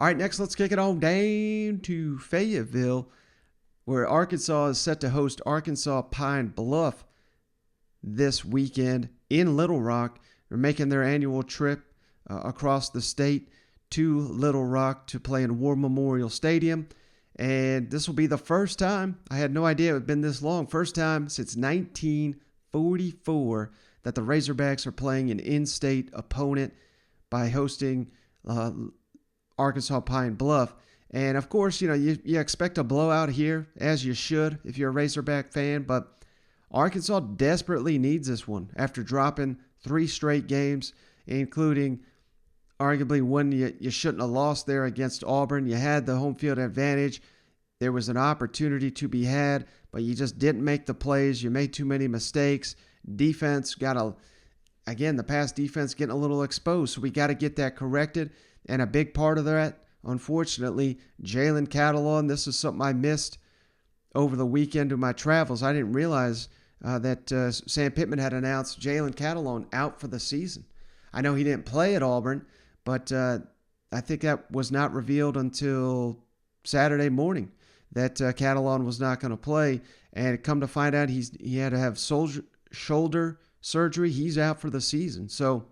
All right, next let's kick it on down to Fayetteville, where Arkansas is set to host Arkansas Pine Bluff this weekend in Little Rock. They're making their annual trip across the state to Little Rock to play in War Memorial Stadium. And this will be the first time, I had no idea it had been this long, first time since 1944 that the Razorbacks are playing an in-state opponent by hosting Arkansas Pine Bluff. And of course, you expect a blowout here, as you should if you're a Razorback fan, but Arkansas desperately needs this one after dropping 3 straight games, including arguably one you shouldn't have lost there against Auburn. You had the home field advantage. There was an opportunity to be had, but you just didn't make the plays. You made too many mistakes. Defense the pass defense getting a little exposed, so we got to get that corrected. And a big part of that, unfortunately, Jalen Catalon. This is something I missed over the weekend of my travels. I didn't realize that Sam Pittman had announced Jalen Catalon out for the season. I know he didn't play at Auburn, but I think that was not revealed until Saturday morning that Catalon was not going to play. And come to find out, he had to have shoulder surgery. He's out for the season. So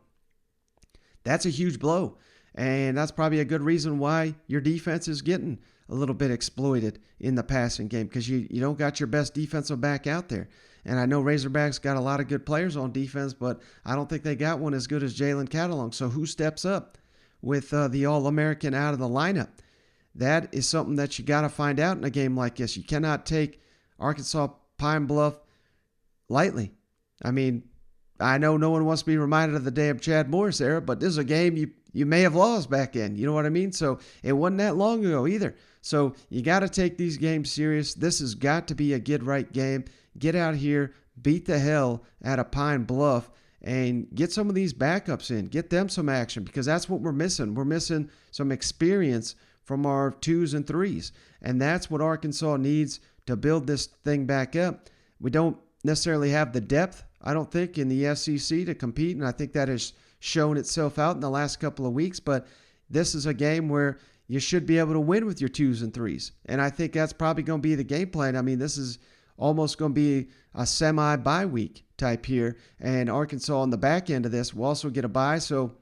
that's a huge blow. And that's probably a good reason why your defense is getting a little bit exploited in the passing game, because you don't got your best defensive back out there. And I know Razorbacks got a lot of good players on defense, but I don't think they got one as good as Jalen Catalon. So who steps up with the All-American out of the lineup? That is something that you got to find out in a game like this. You cannot take Arkansas Pine Bluff lightly. I mean, I know no one wants to be reminded of the day of Chad Morris era, but this is a game you may have lost back in. You know what I mean? So it wasn't that long ago either. So you got to take these games serious. This has got to be a get-right game. Get out here, beat the hell out of Pine Bluff, and get some of these backups in. Get them some action, because that's what we're missing. We're missing some experience from our 2s and 3s, and that's what Arkansas needs to build this thing back up. We don't necessarily have the depth, I don't think, in the SEC to compete, and I think that has shown itself out in the last couple of weeks, but this is a game where you should be able to win with your 2s and 3s, and I think that's probably going to be the game plan. I mean, this is almost going to be a semi-bye week type here, and Arkansas on the back end of this will also get a bye, so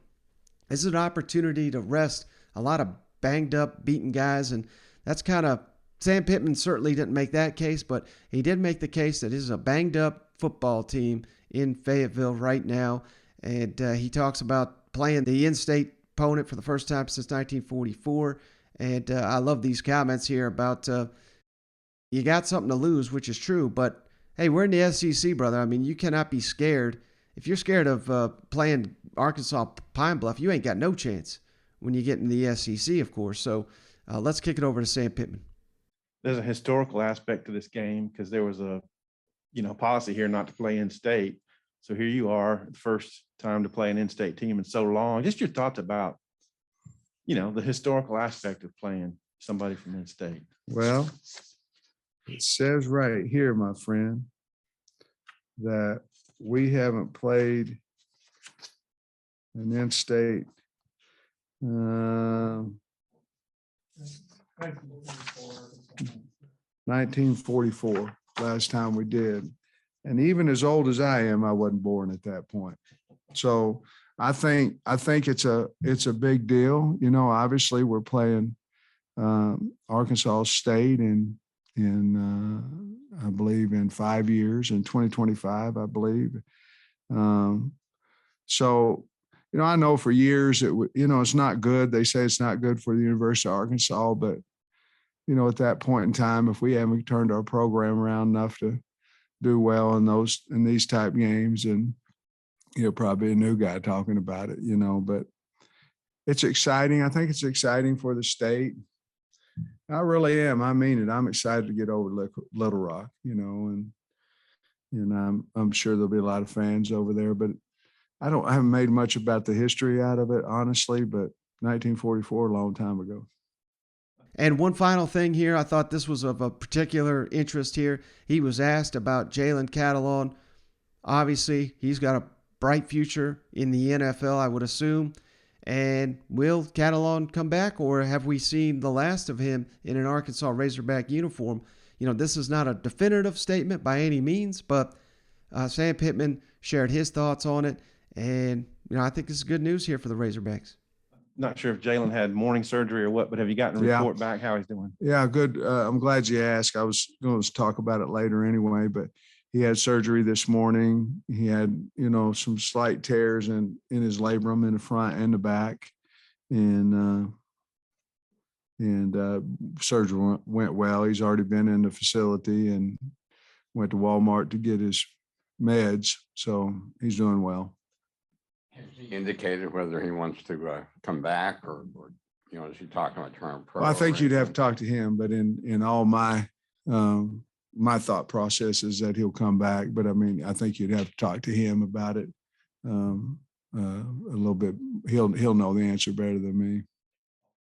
this is an opportunity to rest a lot of banged up, beaten guys, and that's kind of, Sam Pittman certainly didn't make that case, but he did make the case that this is a banged up football team in Fayetteville right now, and he talks about playing the in-state opponent for the first time since 1944, and I love these comments here about you got something to lose, which is true, but hey, we're in the SEC, brother. I mean, you cannot be scared. If you're scared of playing Arkansas Pine Bluff, you ain't got no chance when you get in the SEC, of course. So let's kick it over to Sam Pittman. There's a historical aspect to this game, because there was a policy here not to play in-state. So here you are, the first time to play an in-state team in so long. Just your thoughts about, the historical aspect of playing somebody from in-state. Well, it says right here, my friend, that we haven't played an in-state 1944, last time we did. And even as old as I am, I wasn't born at that point. So I think it's a big deal. Obviously we're playing Arkansas State in I believe in 5 years, in 2025, I believe. So I know for years it's not good. They say it's not good for the University of Arkansas, but at that point in time, if we haven't turned our program around enough to do well in these type games, and probably a new guy talking about it, but it's exciting. I think it's exciting for the state. I really am. I mean it. I'm excited to get over Little Rock, and I'm sure there'll be a lot of fans over there, but I haven't made much about the history out of it, honestly, but 1944, a long time ago. And one final thing here, I thought this was of a particular interest here. He was asked about Jalen Catalon. Obviously, he's got a bright future in the NFL, I would assume. And will Catalon come back, or have we seen the last of him in an Arkansas Razorback uniform? This is not a definitive statement by any means, but Sam Pittman shared his thoughts on it. And, I think this is good news here for the Razorbacks. Not sure if Jalen had morning surgery or what, but have you gotten a report back how he's doing? Yeah, good. I'm glad you asked. I was going to talk about it later anyway, but he had surgery this morning. He had, some slight tears in his labrum in the front and the back. And surgery went well. He's already been in the facility and went to Walmart to get his meds. So he's doing well. Has he indicated whether he wants to come back or is he talking about turning pro? Well, I think you'd have to talk to him, but in all my my thought process is that he'll come back. But I mean, I think you'd have to talk to him about it a little bit. He'll know the answer better than me.